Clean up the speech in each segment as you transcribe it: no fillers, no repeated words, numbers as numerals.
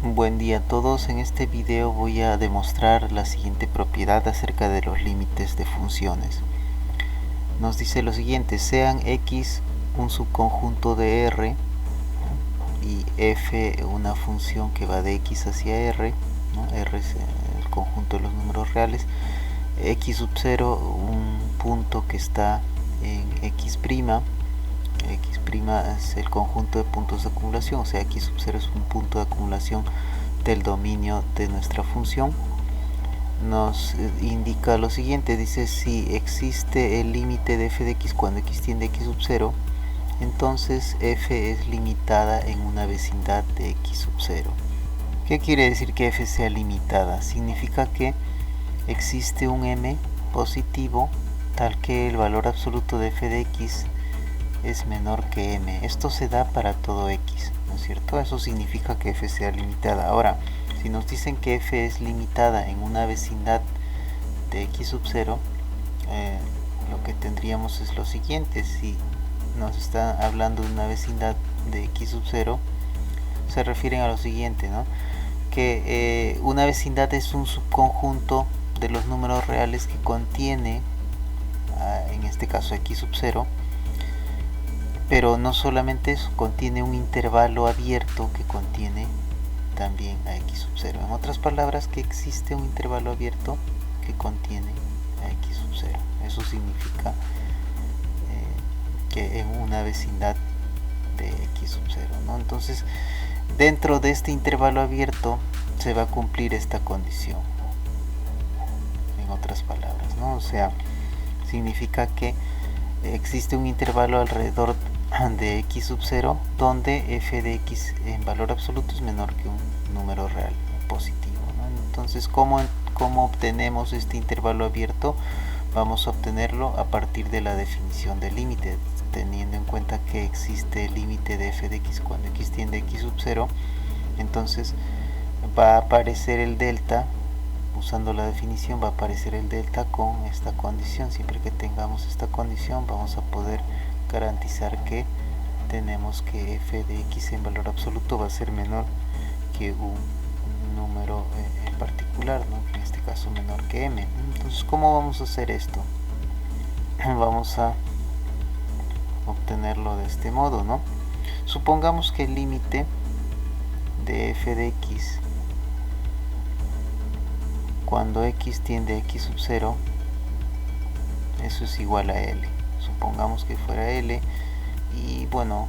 Buen día a todos. En este video voy a demostrar la siguiente propiedad acerca de los límites de funciones. Nos dice lo siguiente: sean x un subconjunto de R y f una función que va de x hacia R, ¿no? R es el conjunto de los números reales, x sub 0 un punto que está en x', x' es el conjunto de puntos de acumulación, o sea, x sub 0 es un punto de acumulación del dominio de nuestra función. Nos indica lo siguiente, dice: si existe el límite de f de x cuando x tiende a x sub 0, entonces f es limitada en una vecindad de x sub 0. ¿Qué quiere decir que f sea limitada? Significa que existe un m positivo tal que el valor absoluto de f de x es menor que m. Esto se da para todo x, ¿no es cierto? Eso significa que f sea limitada. Ahora, si nos dicen que f es limitada en una vecindad de x sub 0, lo que tendríamos es lo siguiente: si nos está hablando de una vecindad de x sub 0, se refieren a lo siguiente, ¿no? Que una vecindad es un subconjunto de los números reales que contiene, en este caso x sub 0, pero no solamente eso, contiene un intervalo abierto que contiene también a x sub 0. En otras palabras, que existe un intervalo abierto que contiene a x sub 0. Eso significa que en una vecindad de x sub 0, ¿no? Entonces, dentro de este intervalo abierto se va a cumplir esta condición. En otras palabras, ¿no? O sea, significa que existe un intervalo alrededor de x sub 0 donde f de x en valor absoluto es menor que un número real positivo, ¿no? Entonces, ¿cómo obtenemos este intervalo abierto? Vamos a obtenerlo a partir de la definición del límite, teniendo en cuenta que existe el límite de f de x cuando x tiende a x sub 0. Entonces va a aparecer el delta, usando la definición va a aparecer el delta con esta condición. Siempre que tengamos esta condición vamos a poder garantizar que tenemos que f de x en valor absoluto va a ser menor que un número en particular, ¿no? En este caso menor que m. Entonces, ¿cómo vamos a hacer esto? Vamos a obtenerlo de este modo, ¿no? Supongamos que el límite de f de x cuando x tiende a x sub 0, eso es igual a L. Supongamos que fuera L, y bueno,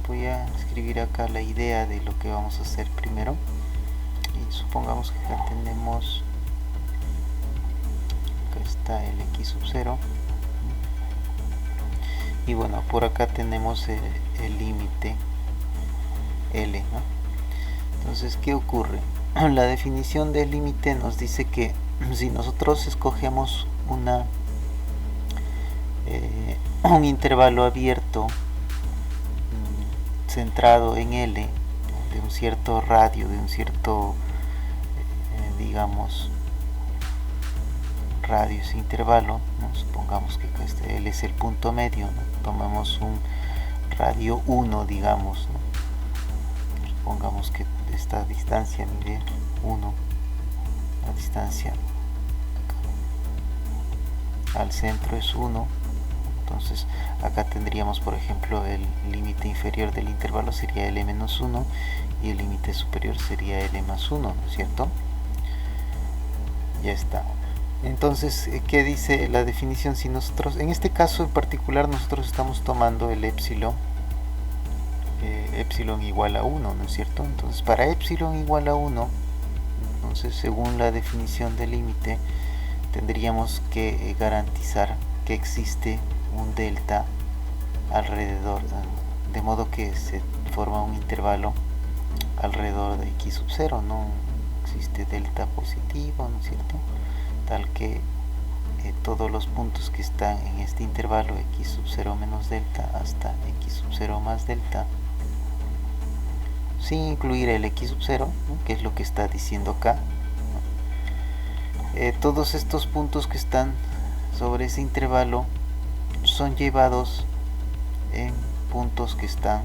voy a escribir acá la idea de lo que vamos a hacer primero. Y supongamos que acá tenemos, acá está el x sub 0, y bueno, por acá tenemos el límite L, ¿no? Entonces, ¿qué ocurre? La definición del límite nos dice que si nosotros escogemos un intervalo abierto centrado en L, de un cierto radio, de un cierto, digamos, radio ese intervalo, ¿no? Supongamos que este L es el punto medio, ¿no? Tomamos un radio 1, digamos, ¿no? Supongamos que esta distancia mide 1, la distancia al centro es 1. Entonces acá tendríamos, por ejemplo, el límite inferior del intervalo sería L menos 1 y el límite superior sería L más 1, ¿no es cierto? Ya está. Entonces, ¿qué dice la definición? Si nosotros, en este caso en particular, nosotros estamos tomando el epsilon igual a 1, ¿no es cierto? Entonces, para epsilon igual a 1, entonces, según la definición del límite, tendríamos que garantizar que existe un delta alrededor, de modo que se forma un intervalo alrededor de x sub 0, no existe delta positivo, ¿no es cierto? Tal que todos los puntos que están en este intervalo x sub 0 menos delta hasta x sub 0 más delta, sin incluir el x sub 0, ¿no? Que es lo que está diciendo acá, ¿no? Todos estos puntos que están sobre ese intervalo son llevados en puntos que están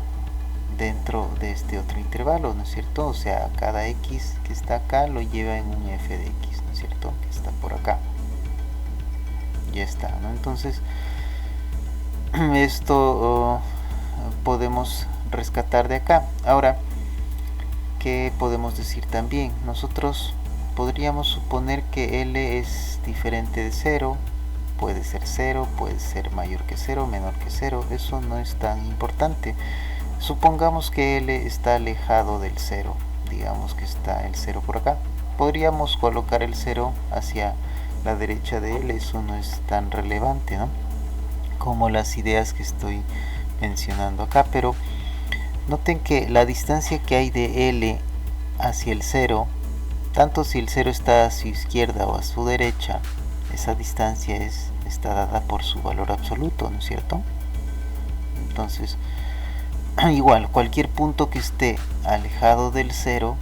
dentro de este otro intervalo, ¿no es cierto? O sea, cada x que está acá lo lleva en un f de x, ¿no es cierto? Que está por acá. Ya está, ¿no? Entonces, esto podemos rescatar de acá. Ahora, ¿qué podemos decir también? Nosotros podríamos suponer que L es diferente de 0, puede ser 0, puede ser mayor que 0, menor que 0, eso no es tan importante. Supongamos que L está alejado del 0, digamos que está el 0 por acá. Podríamos colocar el 0 hacia la derecha de L, eso no es tan relevante, ¿no? Como las ideas que estoy mencionando acá, pero noten que la distancia que hay de L hacia el 0, tanto si el 0 está a su izquierda o a su derecha, esa distancia está dada por su valor absoluto, ¿no es cierto? Entonces, igual, cualquier punto que esté alejado del 0,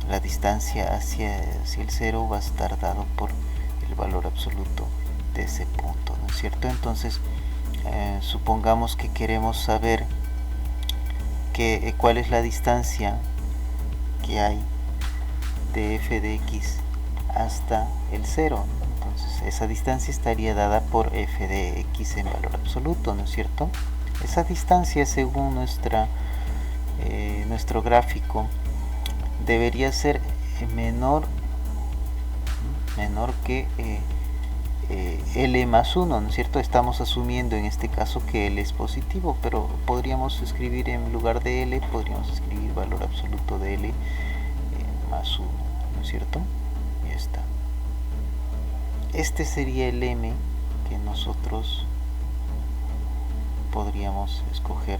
la distancia hacia el 0 va a estar dado por el valor absoluto de ese punto, ¿no es cierto? Entonces, supongamos que queremos saber cuál es la distancia que hay de f de x hasta el 0. Entonces esa distancia estaría dada por f de x en valor absoluto, ¿no es cierto? Esa distancia, según nuestro gráfico, debería ser menor que L más 1, ¿no es cierto? Estamos asumiendo en este caso que L es positivo, pero podríamos escribir en lugar de L, podríamos escribir valor absoluto de L más 1, ¿no es cierto? Ya está. Este sería el M que nosotros podríamos escoger.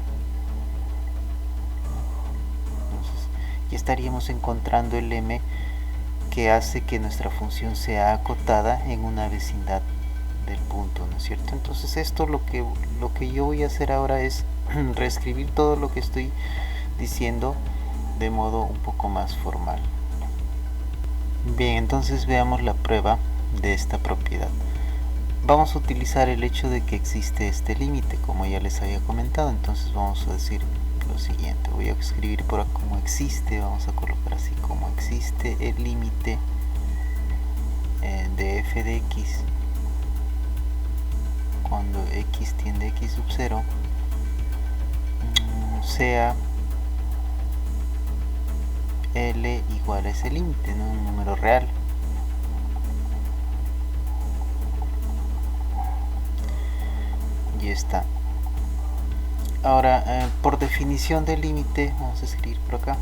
Entonces, ya estaríamos encontrando el M que hace que nuestra función sea acotada en una vecindad del punto, ¿no es cierto? Entonces esto lo que yo voy a hacer ahora es reescribir todo lo que estoy diciendo de modo un poco más formal. Bien, entonces veamos la prueba de esta propiedad. Vamos a utilizar el hecho de que existe este límite, como ya les había comentado. Entonces vamos a decir lo siguiente, voy a escribir por acá como existe, vamos a colocar así como existe el límite de f de x cuando x tiende a x sub 0 sea L igual a ese límite, ¿no? Un número real. Y está. Ahora, por definición del límite, vamos a escribir por acá.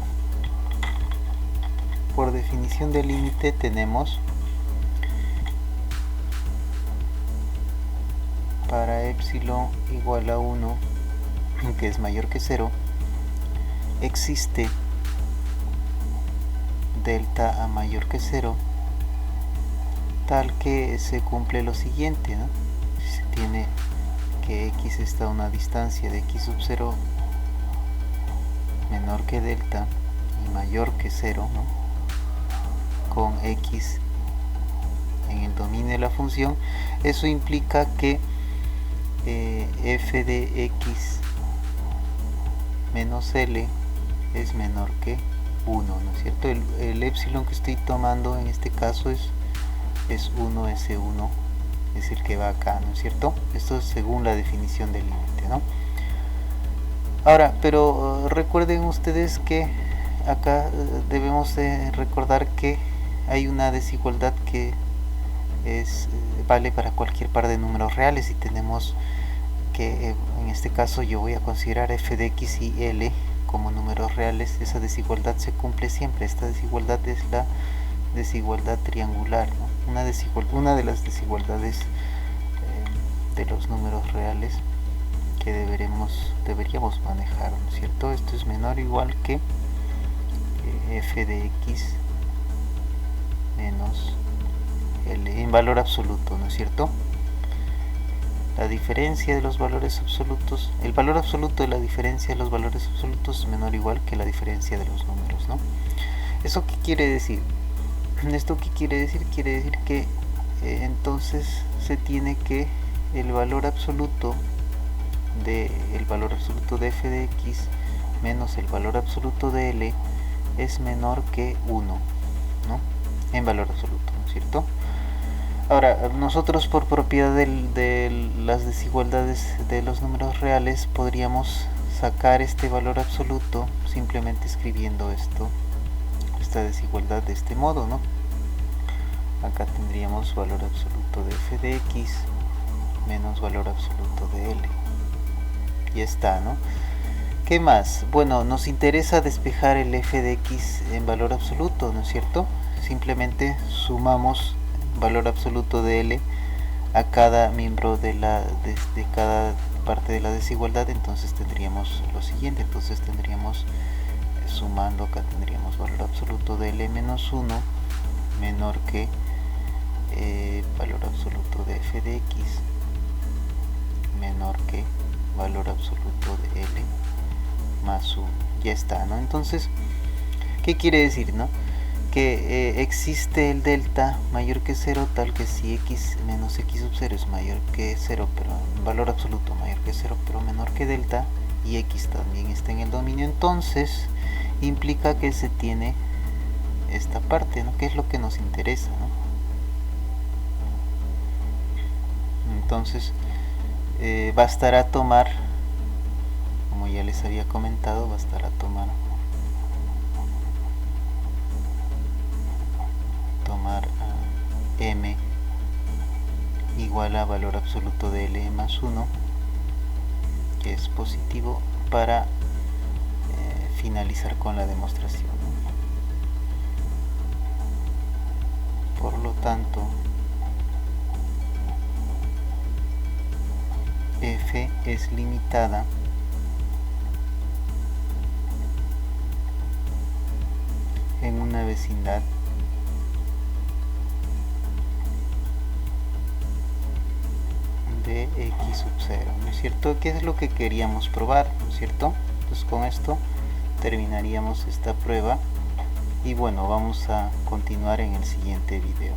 Por definición del límite tenemos para epsilon igual a 1, que es mayor que 0, existe delta a mayor que 0, tal que se cumple lo siguiente, ¿no? Se tiene que x está a una distancia de x sub 0 menor que delta y mayor que 0, ¿no? Con x en el dominio de la función. Eso implica que f de x menos L es menor que 1, ¿no es cierto? El epsilon que estoy tomando en este caso es 1, S1 es el que va acá, ¿no es cierto? Esto es según la definición del límite, ¿no? Ahora, pero recuerden ustedes que acá debemos de recordar que hay una desigualdad que vale para cualquier par de números reales, y tenemos que en este caso yo voy a considerar f de x y L como números reales. Esa desigualdad se cumple siempre. Esta desigualdad es la desigualdad triangular, ¿no? Una de las desigualdades de los números reales que deberíamos manejar, ¿no es cierto? Esto es menor o igual que f de x menos L en valor absoluto, ¿no es cierto? La diferencia de los valores absolutos, el valor absoluto de la diferencia de los valores absolutos es menor o igual que la diferencia de los números, ¿no? ¿Eso qué quiere decir? ¿Esto qué quiere decir? Quiere decir que entonces se tiene que el valor absoluto de f de x menos el valor absoluto de L es menor que 1, ¿no? En valor absoluto, ¿no es cierto? Ahora, nosotros por propiedad de las desigualdades de los números reales podríamos sacar este valor absoluto simplemente escribiendo esta desigualdad de este modo, ¿no? Acá tendríamos valor absoluto de f de x menos valor absoluto de L. Ya está, ¿no? ¿Qué más? Bueno, nos interesa despejar el f de x en valor absoluto, ¿no es cierto? Simplemente sumamos valor absoluto de L a cada miembro de cada parte de la desigualdad. Entonces tendríamos lo siguiente, entonces tendríamos sumando, acá tendríamos valor absoluto de L menos 1 menor que valor absoluto de f de x menor que valor absoluto de L más 1. Ya está, ¿no? Entonces, ¿qué quiere decir, no? Que existe el delta mayor que 0, tal que si x menos x sub 0 es mayor que 0, pero en valor absoluto mayor que 0, pero menor que delta, y x también está en el dominio, entonces implica que se tiene esta parte, ¿no? Que es lo que nos interesa, ¿no? Entonces bastará tomar, como ya les había comentado, bastará tomar m igual a valor absoluto de L más 1, que es positivo, para finalizar con la demostración, ¿no? Por lo tanto, f es limitada en una vecindad de x sub 0, ¿no es cierto? ¿Qué es lo que queríamos probar, ¿no es cierto? Entonces con esto terminaríamos esta prueba y bueno, vamos a continuar en el siguiente video.